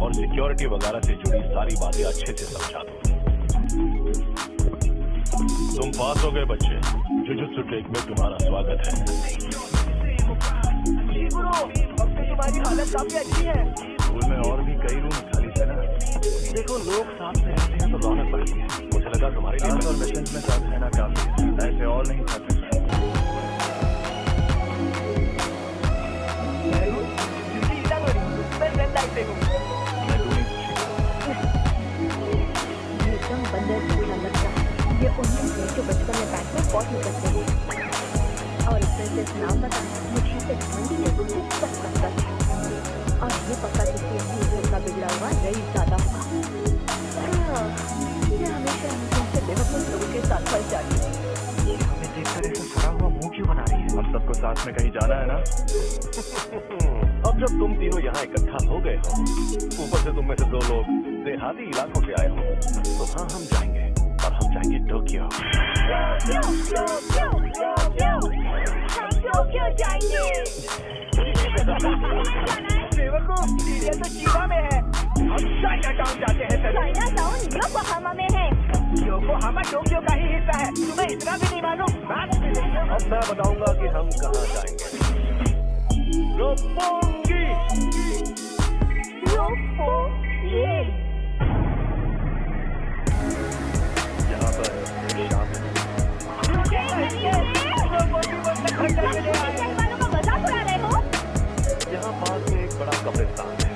और सिक्योरिटी वगैरह से जुड़ी सारी बातें अच्छे से समझा दो। तुम पास हो गए बच्चे, जुजुत्सु टेक में तुम्हारा स्वागत है। तुम्हारी हालत काफी अच्छी है। स्कूल में और भी कई रूम खाली है ना। देखो लोग साथ में रहते हैं तो रौनक बढ़ती है। मुझे लगा तुम्हारे लिए और मिशन में साथ रहना काफी है, ऐसे और नहीं कर सकता। एकदम बंदर जैसा लगता है। ये उन्हीं है जो बचपन में बैंक में बहुत निकलते हैं। और इसमें सिर्फ नाम बताना मुझे सिर्फ मंडी के गुस्से तक सकता है। और ये पक्का किसी का बिगड़ा हुआ रईस ज्यादा होगा। ये हमेशा इनसे बेवकूफ लोगों के साथ फंस जाती है। ये हमें देखकर ऐसा सड़ा हुआ मुंह क्यों बना रही है? अब सबको साथ में कहीं जाना है ना। अब जब तुम तीनों यहाँ इकट्ठा हो गए हो, ऊपर से तुम में से 2 लोग देहाती इलाकों से आए हो, तो हाँ हम जाएंगे, और हम जाएंगे टोक्यो। बेवकूफ, ये तो चीवा में है। हम चाइना टाउन जाते हैं। चाइना टाउन योकोहामा में है। योकोहामा टोक्यो का ही हिस्सा है। तुम्हें इतना भी नहीं मालूम? अब मैं बताऊंगा कि हम कहाँ जाएंगे। रोपोंगी। यहाँ पर शाम का मजाक उड़ा रहे हो? यहाँ पास में एक बड़ा कब्रिस्तान है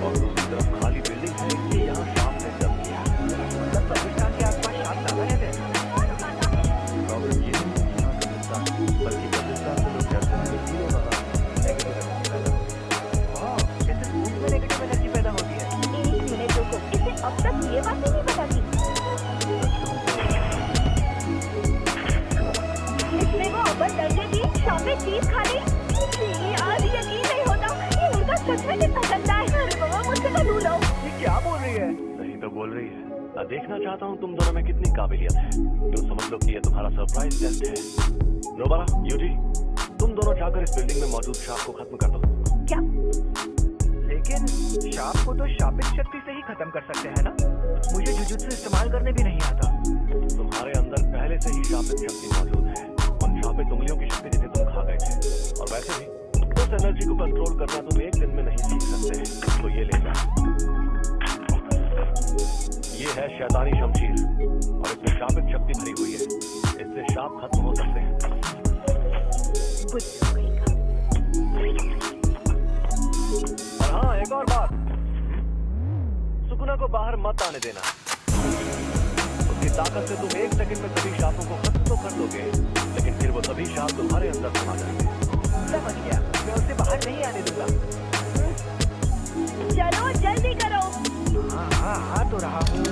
और दूसरी तरफ खाली बिल्डिंग है। इसलिए यहाँ शाम में चलती है। मतलब कब्रिस्तान के आसपास शाम लगा रहते हैं। प्रॉब्लम ये नहीं है यहाँ कब्रिस्तान, बल्कि कब्रिस्तान से लोग कहते हैं कि तीनों वहाँ नेगेटिव एनर्जी पैदा होती है। जैसे धूप में नेगेटिव एनर्जी पैदा होती है। 1 मिनट रुको, इसे अब तक ये बातें नहीं पता थी। इसमें वो अव्वल दर्जे की शामिल चीज खा ली। आज यकीन नहीं होता ये उनका सच में कितना गंदा है। अरे बाबा मुझसे तो दूर रहो। ये क्या बोल रही है? सही तो बोल रही है। मैं देखना चाहता हूँ तुम दोनों में कितनी काबिलियत है। यूँ समझ लो कि ये तुम्हारा सरप्राइज टेस्ट है। नोबारा, यूजी, तुम दोनों जाकर इस बिल्डिंग में मौजूद शाप को खत्म कर दो। क्या? लेकिन शाप को तो शापित शक्ति से ही खत्म कर सकते हैं ना? मुझे जुजुत्सु इस्तेमाल करने भी नहीं आता। तुम्हारे अंदर पहले से ही शापित शक्ति मौजूद है। उन शापित उंगलियों की शक्ति जिन्हें तुम खा गए थे। और वैसे भी उस एनर्जी को कंट्रोल करना तुम 1 दिन में नहीं सीख सकते। तो ये ले जाओ। ये है शैतानी शमशीर और इसमें शापित शक्ति भरी हुई है। इससे शाप खत्म हो सकते हैं। और हाँ, एक और बात, सुकुना को बाहर मत आने देना। उसकी ताकत से तुम 1 सेकंड में सभी शापों को खत्म तो कर दोगे, लेकिन फिर वो सभी शाप तुम्हारे अंदर समा जाएंगे। समझ गया, मैं उसे बाहर नहीं आने दूंगा। चलो जल्दी करो। हाँ, आ तो रहा हूँ।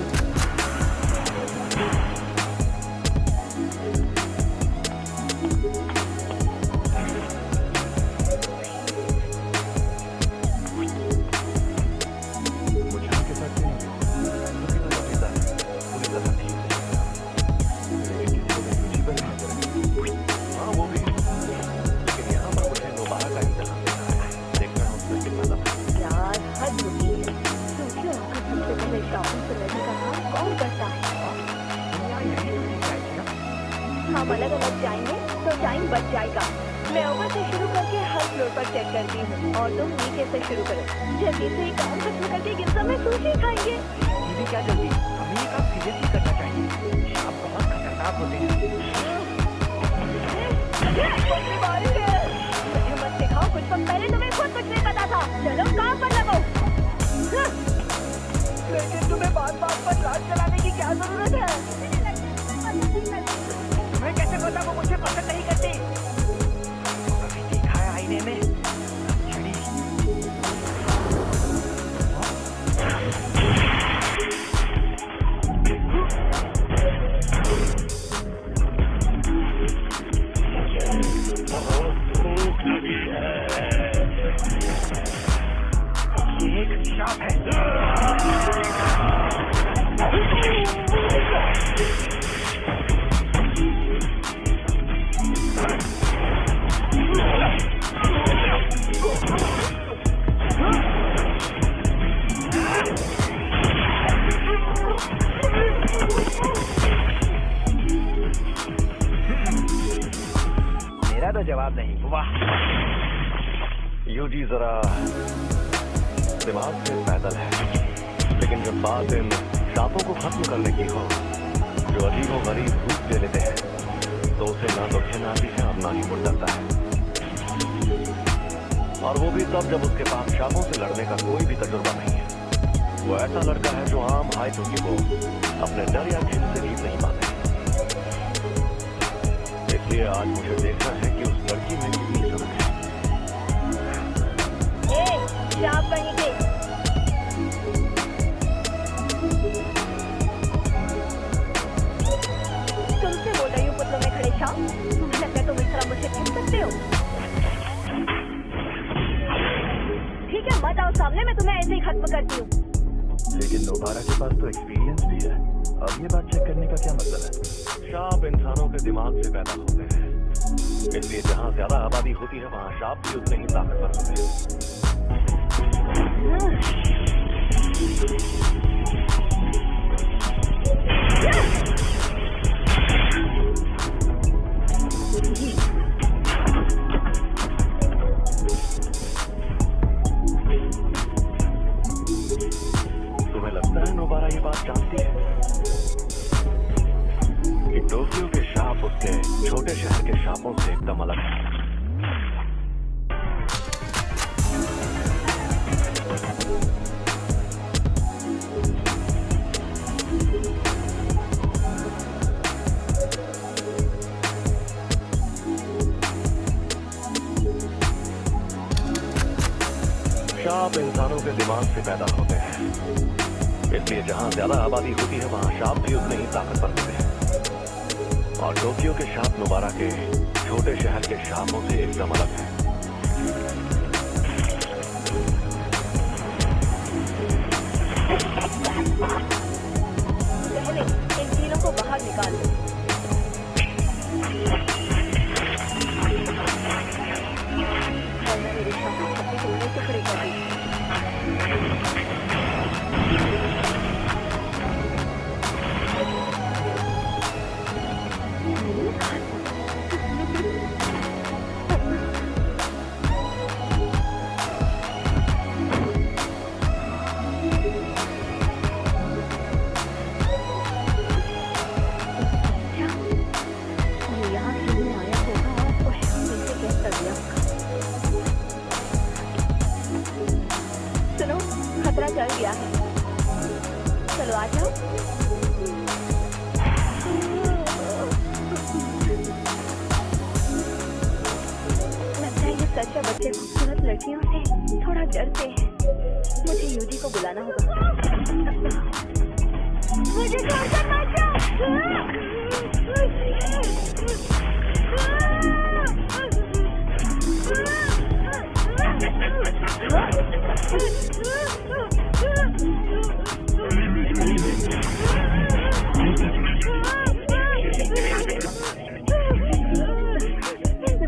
हम अलग अलग जाएंगे तो टाइम बच जाएगा। मैं ऊपर से शुरू करके हर फ्लोर पर चेक करती हूँ और तुम नीचे से शुरू करो। जल्दी से काम खत्म करके गिरजा में सुशी खाएंगे। ये क्या जल्दी, हमें ये काम सीरियसली करना चाहिए। शाप बहुत खतरनाक होते हैं। मुझे मत सिखाओ, कुछ वक्त पहले तुम्हें खुद कुछ नहीं पता था। चलो काम पर लगो। लेकिन तुम्हें बात-बात पर राज चलाने की क्या जरूरत है? तुम्हें कैसे पता वो मुझे पसंद नहीं करती? कभी देखा है आईने में? चिड़ी। ये एक शाप है। याद नहीं। वाह, यूजी जरा दिमाग से पैदल है, लेकिन जब बात इन शापों को खत्म करने की हो जो अजीबो गरीब रूप ले लेते हैं, तो उसे ना तो घिन आती है और ना ही मुड़ डरता है। और वो भी तब जब उसके पास शापों से लड़ने का कोई भी तजुर्बा नहीं है। वो ऐसा लड़का है जो आम हाई टोकी को अपने डर या घिन से जीत नहीं पाते। इसलिए आज मुझे देखना है कि उस लड़की में कितनी समझ है। शाप कहीं के तुमसे बोल रही हूँ पुतलों में खड़े शाप, तुम्हें लगता है तुम इस तरह मुझे छीन सकते हो? ठीक है, मत आओ सामने, मैं तुम्हें ऐसे ही खत्म करती हूँ। लेकिन नोबारा के पास तो एक्सपीरियंस भी है। अब ये बात चेक करने का क्या मतलब है? शाप इंसानों के दिमाग से पैदा होते हैं, इसलिए जहाँ ज्यादा आबादी होती है वहाँ शाप भी उतने ही ताकतवर होते हैं। तुम्हें लगता है नोबारा ये बात जानती है कि टोक्यो के शाप उसके छोटे शहर के शापों से एकदम अलग है? शाप इंसानों के दिमाग से पैदा होते हैं, इसलिए जहाँ ज्यादा आबादी होती है वहाँ शाप भी उतने ही ताकतवर होते हैं। और टोक्यो के शाप नोबारा के छोटे शहर के शापों से एकदम अलग है। पहले इन तीनों को बाहर निकाल दो। वरना मेरे शाप को टुकड़े कर देंगे। चल गया है, चलो आ जाओ। लगता है ये सच्चा बच्चे खूबसूरत लड़कियों से थोड़ा डरते हैं। मुझे यूजी को बुलाना होगा। मुझे छोड़कर मत जाओ।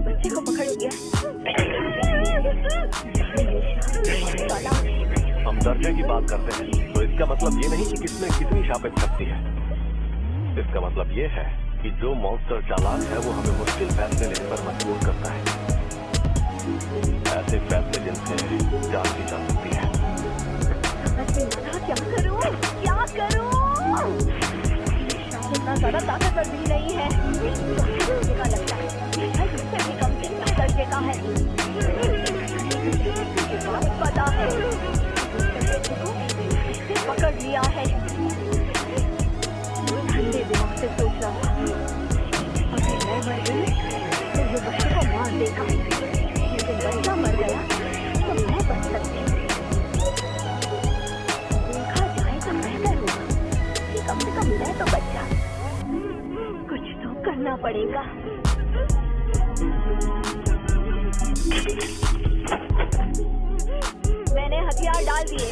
बच्चे को पकड़ लिया। हम दर्जे की बात करते हैं तो इसका मतलब ये नहीं कि किसमें कितनी शापित शक्ति है। इसका मतलब ये है कि जो मॉन्स्टर चालाक है वो हमें मुश्किल फैसले लेने पर मजबूर करता है, ऐसे फैसले जिनसे जान दी जा सकती है। क्या करूं? क्या करूं? इतना ज्यादा ताकतवर भी नहीं है, का लगता है इससे भी कम दर्जे का है। पता है पकड़ लिया है। ठंडे दिमाग से सोच रहा था अगर मैं मर गई तो ये बच्चे को मार देगा, लेकिन बच्चा मर गया तो मैं बच सकती हूँ। देखा जाए तो बेहतर होगा कि कम से कम मैं तो बच जाऊं। कुछ तो करना पड़ेगा। मैंने हथियार डाल दिए,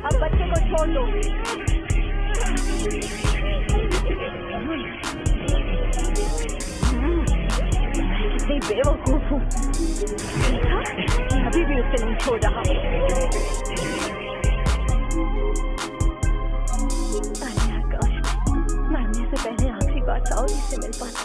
अब बच्चे को छोड़ दो। कितनी बेवकूफ हूँ, अभी भी उसे नहीं छोड़ रहा। मरने से पहले आखिरी बार साउदी से मिल पाती।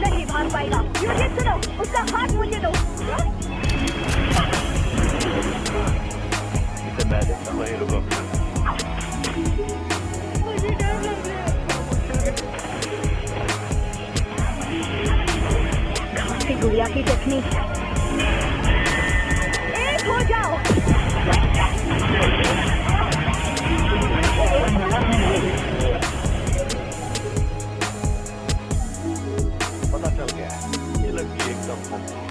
नहीं भाग पाएगा। मुझे सुनो, उसका हाथ मुझे दो। इसे मैं देखता हूँ, यहीं रुको। मुझे डर लग रहा है। कहाँ से गुड़िया की टेक्निक? एक हो जाओ। पता चल गया है, ये लड़की एकदम सच्ची है।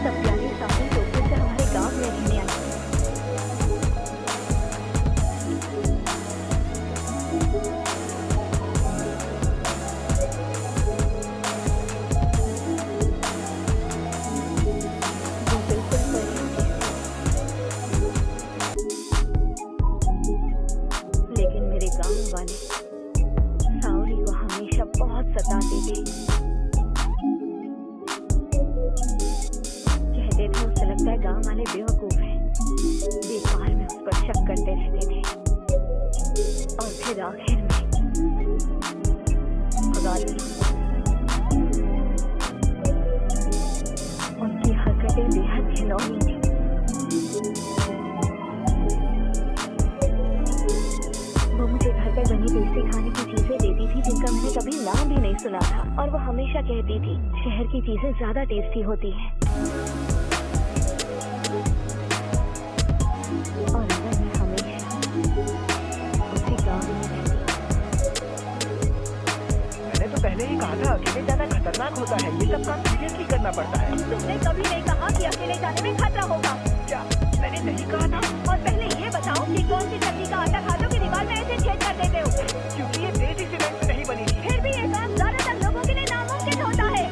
सब प्यारी साथी तो फिर से हमारे गांव में रहने आई। वो बिल्कुल सही है। लेकिन मेरे गांव वाले साउरी को हमेशा बहुत सताते थे। कहते थे उसे लगता है गांव वाले बेवकूफ हैं। बेकार में उस पर शक करते रहते थे और फिर आखिर में भगा दिया। उनकी हरकतें बेहद घिनौनी थी। वो मुझे घर पर बनी देसी खाने की चीजें देती थी जिनका मैंने कभी नाम भी नहीं सुना था, और वो हमेशा कहती थी शहर की चीजें ज्यादा टेस्टी होती हैं। और अगर मैं हमेशा उसी गांव में रहती। मैंने तो पहले ही कहा था अकेले जाना खतरनाक होता है, ये सब काम सीरियसली करना पड़ता है। तुमने कभी नहीं कहा कि अकेले जाने में खतरा होगा। क्या मैंने नहीं कहा था? और पहले ये बताओ कि कौन सी चटनी का आटा खाते हो कि दीवार में ऐसे छेद कर देते हो? क्योंकि ये देसी सीमेंट से नहीं बनी थी। फिर भी ये काम ज्यादातर लोगों के लिए नामुमकिन होता है।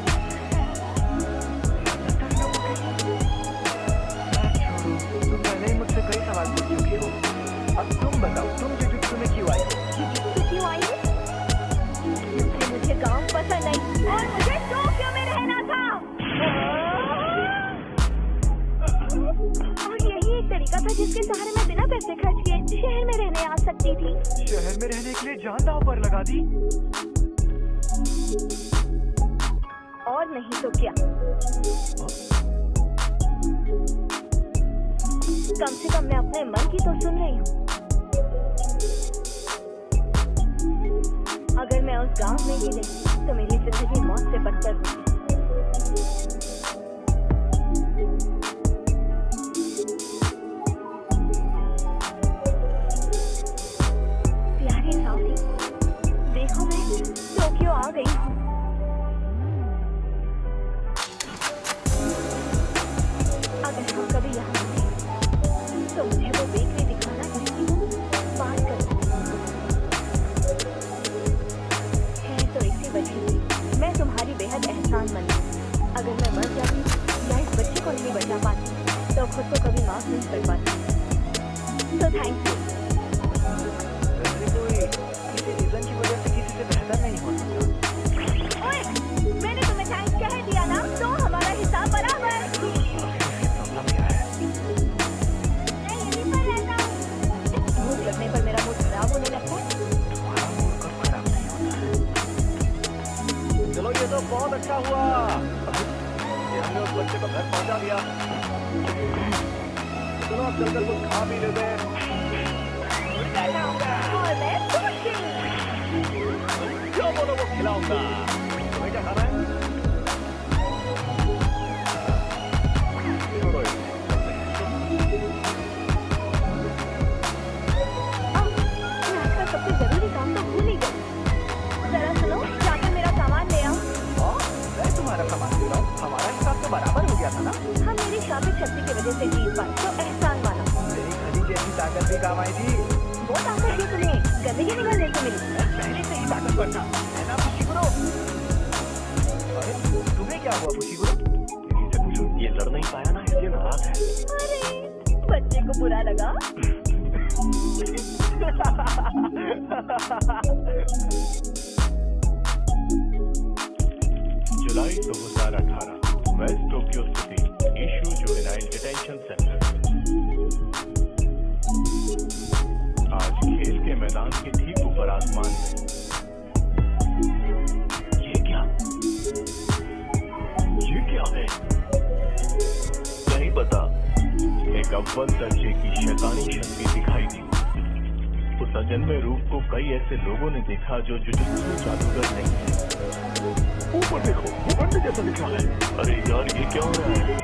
तुम पहले ही मुझसे कई सवाल पूछ चुकी हो। अब तुम बताओ, तुम जुजुत्सु में क्यों आई हो? जुजुत्सु क्यों आई हो? क्योंकि मुझे गांव पसंद नहीं और मुझे टोक्यो में रहना था। और यही एक तरीका था जिसके सहारे मैं बिना पैसे खर्च किए शहर में रहने आ सकती थी। शहर में रहने के लिए जान दांव पर लगा दी। और नहीं तो क्या। कम से कम मैं अपने मन की तो सुन रही हूँ। अगर मैं उस गांव में ही नहीं तो मेरी जिंदगी मौत से बदतर होगी। प्यारी साथी, देखो मैं टोक्यो आ गई हूँ। अगर हम कभी यहाँ मिले तो मुझे वो बेकरी दिखाना जिसकी तुम बात करो। है तो इसी वजह से मैं तुम्हारी बेहद एहसानमंद हूँ। अगर मैं मर जाती या इस बच्चे को नहीं बचा पाती तो खुद को कभी माफ नहीं कर पाती। तो थैंक यू। वैसे कोई किसी रीजन की वजह से किसी से बेहतर नहीं हो सकता। ओए, मैंने तुम्हें थैंक्स कह दिया ना, तो हमारा हिसाब बराबर। प्रॉब्लम क्या है? मैं यहीं पर रहता हूँ। भूख लगने पर मेरा मूड खराब होने लगता है। तुम्हारा मूड कब खराब नहीं होता है? चलो ये तो बहुत अच्छा हुआ, ये हमने उस बच्चे को घर पहुंचा दिया। चलो अब चलकर कुछ खा भी लेते हैं। और मैं सुशी। जो बोलो वो खिलाऊंगा। तुम्हें क्या खाना है? छोड़ो इसे, चलते हैं। मैं आज का सबसे जरूरी काम तो भूल ही गई। जरा सुनो, जाकर मेरा सामान ले आओ। मैं तुम्हारा सामान ले रहा हूँ। हमारा हिसाब तो बराबर हो गया था ना? हम मेरी शापित शक्ति की वजह से जीत पाए तो एहसान मानो। मेरी खड़ी जैसी ताकत भी काम आई थी। वो ताकत भी तुम्हें गंदगी निकालने से मिली। मैं पहले से ही ताकतवर था, है ना फुशिकुरो? अरे तुम्हें क्या हुआ Fushiguro? July 2018 West Tokyo City Eishu juvenile detention center. आज खेल के मैदान के ठीक ऊपर आसमान में ये क्या है? नहीं पता। एक अव्वल दर्जे की शैतानी शक्ति दिखाई दी। उस अजन्मे रूप को कई ऐसे लोगों ने देखा जो जुजुत्सु जादूगर नहीं थे। ऊपर देखो, वो अंडे जैसा दिख रहा है। अरे यार, ये क्या हो रहा है?